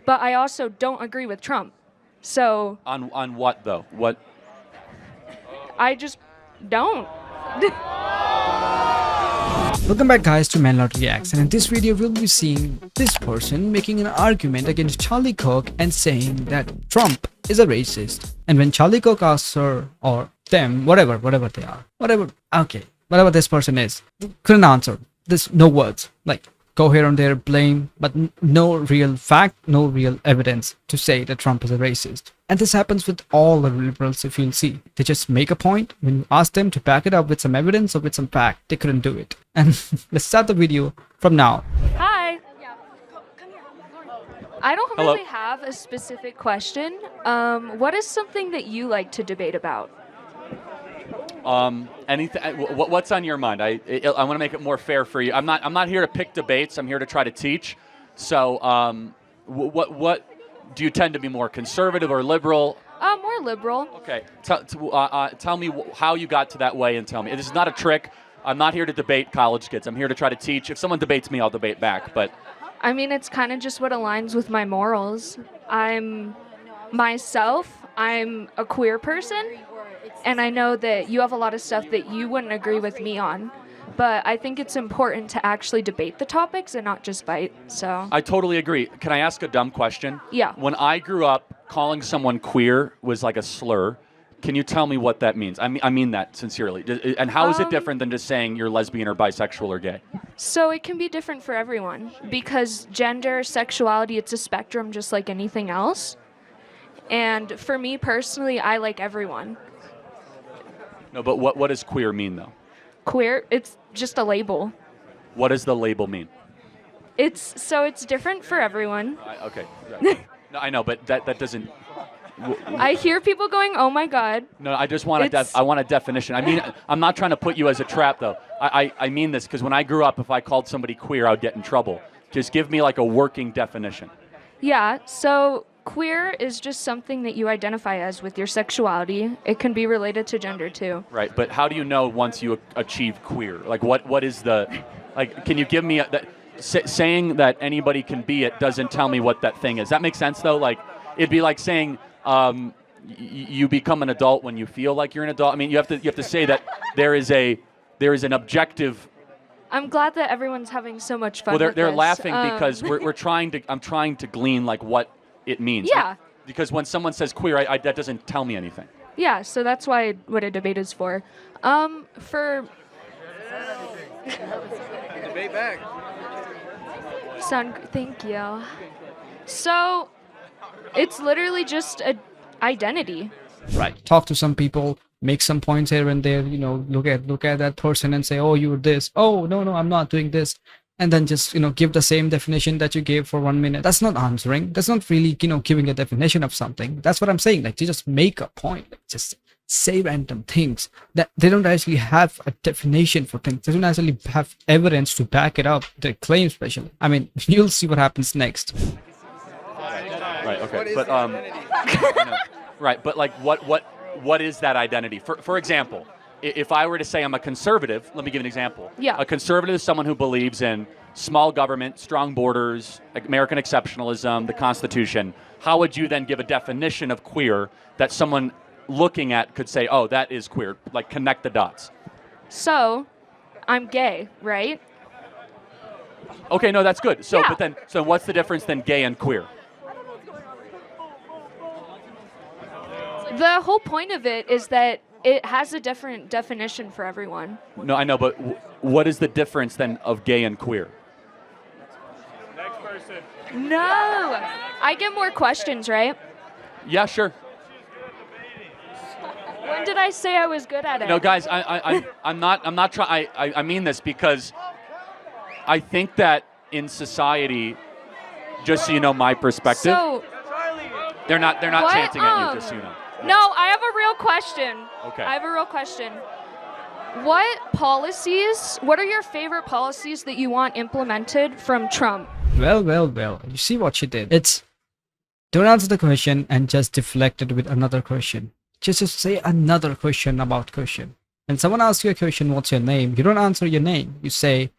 but I also don't agree with Trump. So On what though? What? I just don't. Welcome back guys to Manlord Reacts, and in this video we'll be seeing this person making an argument against Charlie Kirk and saying that Trump is a racist. And when Charlie Kirk asks her or them, whatever they are, whatever this person is, couldn't answer. There's no words, like go here and there, blame, but no real fact, no real evidence to say that Trump is a racist. And this happens with all the liberals, if you'll see. They just make a point. When you ask them to back it up with some evidence or with some fact, they couldn't do it. And let's start the video from now. Hi. I don't Hello. really have a specific question. What is something that you like to debate about? Anything? What's on your mind? I want to make it more fair for you. I'm not here to pick debates. I'm here to try to teach. So, what do you tend to be more conservative or liberal? More liberal. Okay. Tell me how you got to that way, and tell me. This is not a trick. I'm not here to debate college kids. I'm here to try to teach. If someone debates me, I'll debate back. But I mean, it's kind of just what aligns with my morals. I'm myself. I'm a queer person. And I know that you have a lot of stuff that you wouldn't agree with me on. But I think it's important to actually debate the topics and not just fight. So I totally agree. Can I ask a dumb question? Yeah. When I grew up, calling someone queer was like a slur. Can you tell me what that means? I mean that sincerely. And how is it different than just saying you're lesbian or bisexual or gay? So it can be different for everyone because gender, sexuality, it's a spectrum just like anything else. And for me personally, I like everyone. No, but what does queer mean, though? Queer, it's just a label. What does the label mean? It's different for everyone. Okay. Right. No, I know, but that doesn't... I hear people going, "Oh my God." No, I just want I want a definition. I mean, I'm not trying to put you as a trap, though. I mean this because when I grew up, if I called somebody queer, I would get in trouble. Just give me like a working definition. Yeah, so queer is just something that you identify as with your sexuality. It can be related to gender too. Right, but how do you know once you achieve queer? Like, what is the, like, can you give me saying that anybody can be it doesn't tell me what that thing is. That makes sense though. Like, it'd be like saying you become an adult when you feel like you're an adult. I mean, you have to say that there is an objective. I'm glad that everyone's having so much fun. Well, with they're this. laughing because I'm trying to glean like what it means. Yeah. Because when someone says queer, that doesn't tell me anything. Yeah, so that's what a debate is for. For Debate back. Thank you. So it's literally just a identity. Right. Talk to some people, make some points here and there, look at that person and say, oh, you're this. Oh, no, I'm not doing this. And then just, give the same definition that you gave for 1 minute. That's not answering. That's not really, giving a definition of something. That's what I'm saying. Like, you just make a point. Like, just say random things that they don't actually have a definition for things. They don't actually have evidence to back it up, their claim especially. I mean, you'll see what happens next. Right. Okay. But right. But like, what is that identity? For example, if I were to say I'm a conservative, let me give an example. Yeah. A conservative is someone who believes in small government, strong borders, American exceptionalism, the Constitution. How would you then give a definition of queer that someone looking at could say, oh, that is queer? Like, connect the dots. So, I'm gay, right? Okay. No, that's good. So, Yeah. so what's the difference then, gay and queer? The whole point of it is that it has a different definition for everyone. No, I know, but what is the difference then of gay and queer? Next person. No! I get more questions, right? Yeah, sure. When did I say I was good at it? No, guys, I'm not trying. I mean this because I think that in society, just so you know my perspective, So, they're not what? chanting at you, just so you know. No, I have a real question. Okay. I have a real question. What are your favorite policies that you want implemented from Trump? Well. You see what she did. It's don't answer the question and just deflect it with another question. Just say another question about question. When someone asks you a question, what's your name? You don't answer your name. You say,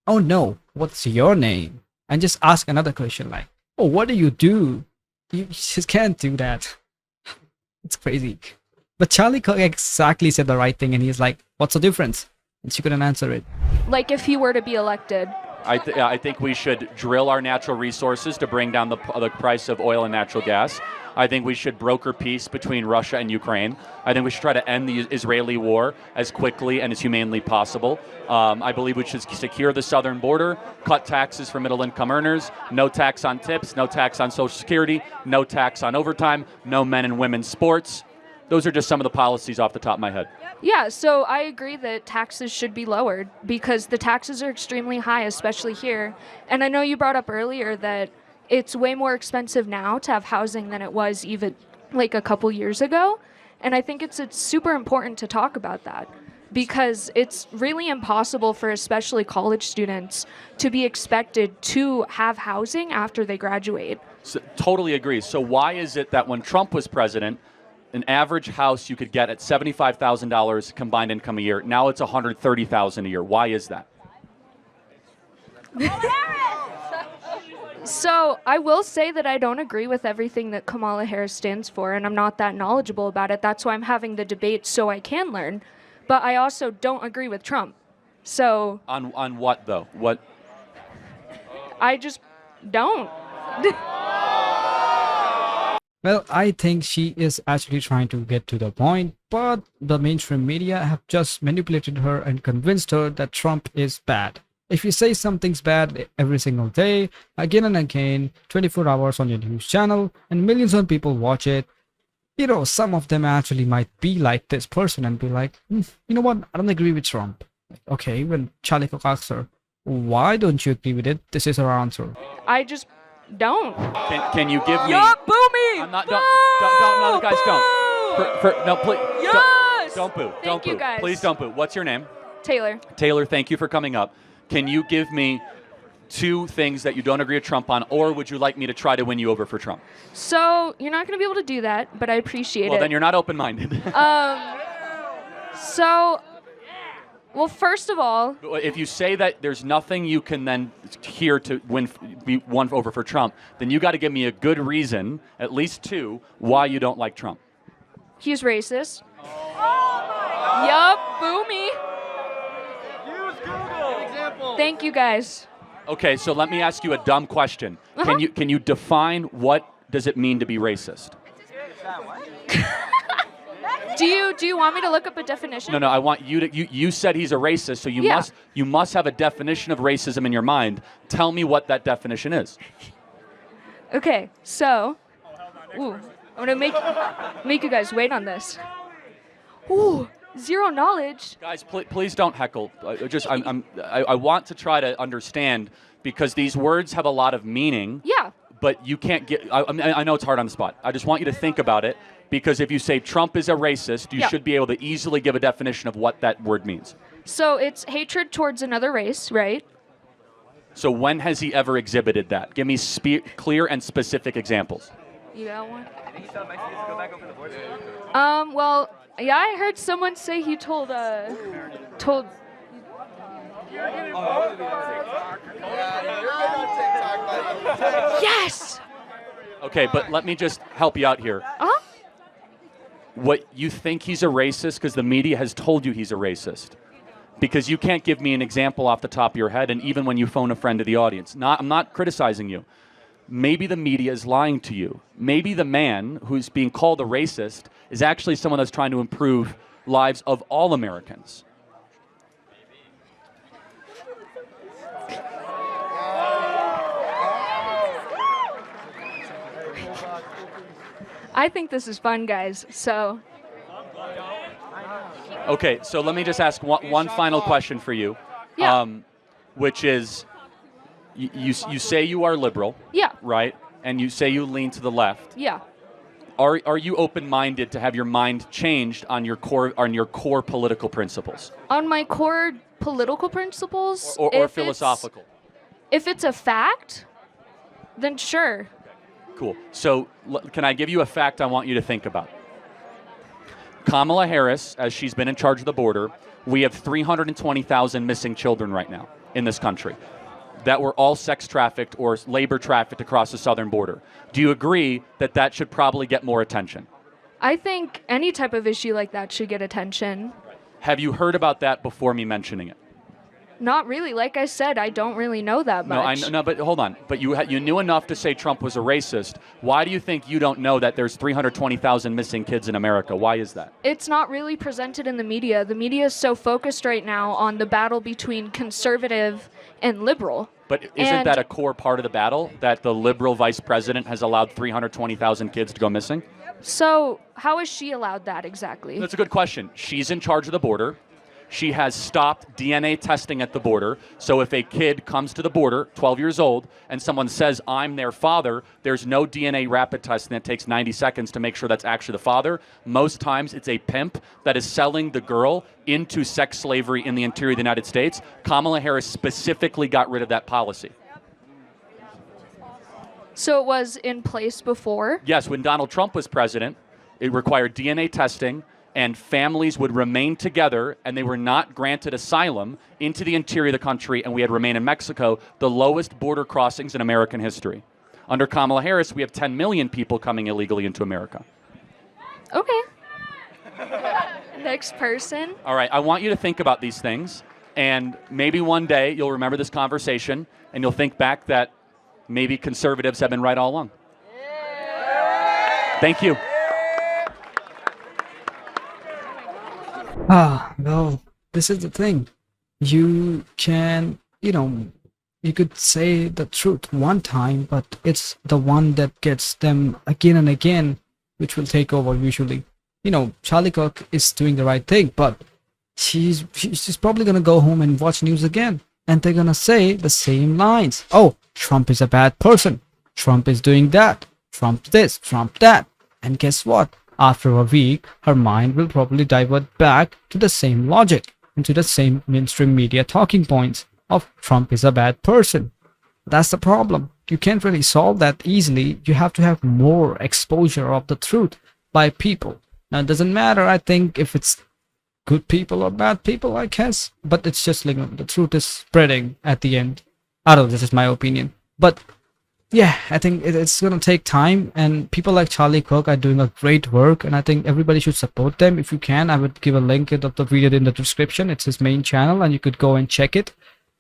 oh no, what's your name? And just ask another question like, Oh, what do? You just can't do that. It's crazy. But Charlie Cook exactly said the right thing, and he's like, what's the difference? And she couldn't answer it. Like if he were to be elected. I think we should drill our natural resources to bring down the price of oil and natural gas. I think we should broker peace between Russia and Ukraine. I think we should try to end the Israeli war as quickly and as humanely possible. I believe we should secure the southern border, cut taxes for middle-income earners, no tax on tips, no tax on Social Security, no tax on overtime, no men and women's sports. Those are just some of the policies off the top of my head. Yeah, so I agree that taxes should be lowered because the taxes are extremely high, especially here. And I know you brought up earlier that it's way more expensive now to have housing than it was even like a couple years ago. And I think it's super important to talk about that because it's really impossible for especially college students to be expected to have housing after they graduate. So, totally agree. So why is it that when Trump was president, an average house you could get at $75,000 combined income a year, now it's $130,000 a year? Why is that? So I will say that I don't agree with everything that Kamala Harris stands for, and I'm not that knowledgeable about it. That's why I'm having the debate so I can learn. But I also don't agree with Trump. So On what though? What? I just don't. Well, I think she is actually trying to get to the point, but the mainstream media have just manipulated her and convinced her that Trump is bad. If you say something's bad every single day, again and again, 24 hours on your news channel, and millions of people watch it, some of them actually might be like this person and be like, you know what, I don't agree with Trump. Okay, when Charlie Cook asks her, why don't you agree with it? This is her answer. I just don't. Can you give me? Yup, boo me! I'm not. Don't. No, guys, don't. No, please. Yes! Don't boo. Thank Don't you, boo. guys. Please don't boo. What's your name? Taylor. Taylor, thank you for coming up. Can you give me 2 things that you don't agree with Trump on, or would you like me to try to win you over for Trump? So you're not going to be able to do that, but I appreciate it. Well, then you're not open-minded. Well, first of all, If you say that there's nothing you can then hear to be won over for Trump, then you got to give me a good reason, at least 2, why you don't like Trump. he's racist. Yup, boo me. Use Google. Thank you, guys. Okay, so let me ask you a dumb question. Can you define what does it mean to be racist? Do you want me to look up a definition? No, I want you to. You said he's a racist, so you must have a definition of racism in your mind. Tell me what that definition is. Okay, so, I'm gonna make you guys wait on this. Ooh, zero knowledge. Guys, please don't heckle. I want to try to understand because these words have a lot of meaning. Yeah. But you can't get. I know it's hard on the spot. I just want you to think about it because if you say Trump is a racist, you should be able to easily give a definition of what that word means. So it's hatred towards another race, right? So when has he ever exhibited that? Give me clear and specific examples. You got one? Well, yeah, I heard someone say he told. Yes! Okay, but let me just help you out here. Uh-huh. What you think he's a racist because the media has told you he's a racist. Because you can't give me an example off the top of your head, and even when you phone a friend to the audience. I'm not criticizing you. Maybe the media is lying to you. Maybe the man who's being called a racist is actually someone that's trying to improve lives of all Americans. I think this is fun, guys. So. Okay, so let me just ask one final question for you. Yeah. Which is, you say you are liberal. Yeah. Right? And you say you lean to the left. Yeah. Are you open-minded to have your mind changed on your core political principles? On my core political principles? Or philosophical? If it's a fact, then sure. Cool. So can I give you a fact I want you to think about? Kamala Harris, as she's been in charge of the border, we have 320,000 missing children right now in this country. that were all sex trafficked or labor trafficked across the southern border. Do you agree that that should probably get more attention? I think any type of issue like that should get attention. Have you heard about that before me mentioning it? Not really. Like I said, I don't really know that much. No, but hold on. But you knew enough to say Trump was a racist. Why do you think you don't know that there's 320,000 missing kids in America? Why is that? It's not really presented in the media. The media is so focused right now on the battle between conservative and liberal. But isn't that a core part of the battle, that the liberal vice president has allowed 320,000 kids to go missing? So how has she allowed that exactly? That's a good question. She's in charge of the border. She has stopped DNA testing at the border. So if a kid comes to the border, 12 years old, and someone says, I'm their father, there's no DNA rapid testing that takes 90 seconds to make sure that's actually the father. Most times it's a pimp that is selling the girl into sex slavery in the interior of the United States. Kamala Harris specifically got rid of that policy. So it was in place before? Yes, when Donald Trump was president, it required DNA testing, and families would remain together, and they were not granted asylum into the interior of the country, and we had remained in Mexico, the lowest border crossings in American history. Under Kamala Harris, we have 10 million people coming illegally into America. Okay. Next person. All right, I want you to think about these things, and maybe one day you'll remember this conversation, and you'll think back that maybe conservatives have been right all along. Thank you. Well, this is the thing. You can, you could say the truth one time, but it's the one that gets them again and again, which will take over usually. Charlie Kirk is doing the right thing, but she's probably gonna go home and watch news again, and they're gonna say the same lines. Oh, Trump is a bad person. Trump is doing that. Trump this, Trump that. And guess what? After a week, her mind will probably divert back to the same logic, into the same mainstream media talking points of Trump is a bad person. That's the problem. You can't really solve that easily. You have to have more exposure of the truth by people. Now, it doesn't matter, I think, if it's good people or bad people, I guess. But it's just like the truth is spreading at the end. I don't know, this is my opinion. But yeah, I think it's going to take time, and people like Charlie Kirk are doing a great work, and I think everybody should support them. If you can, I would give a link of the video in the description. It's his main channel, and you could go and check it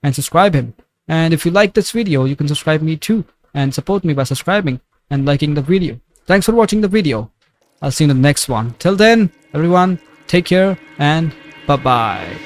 and subscribe him. And if you like this video, you can subscribe me too, and support me by subscribing and liking the video. Thanks for watching the video. I'll see you in the next one. Till then, everyone, take care and bye-bye.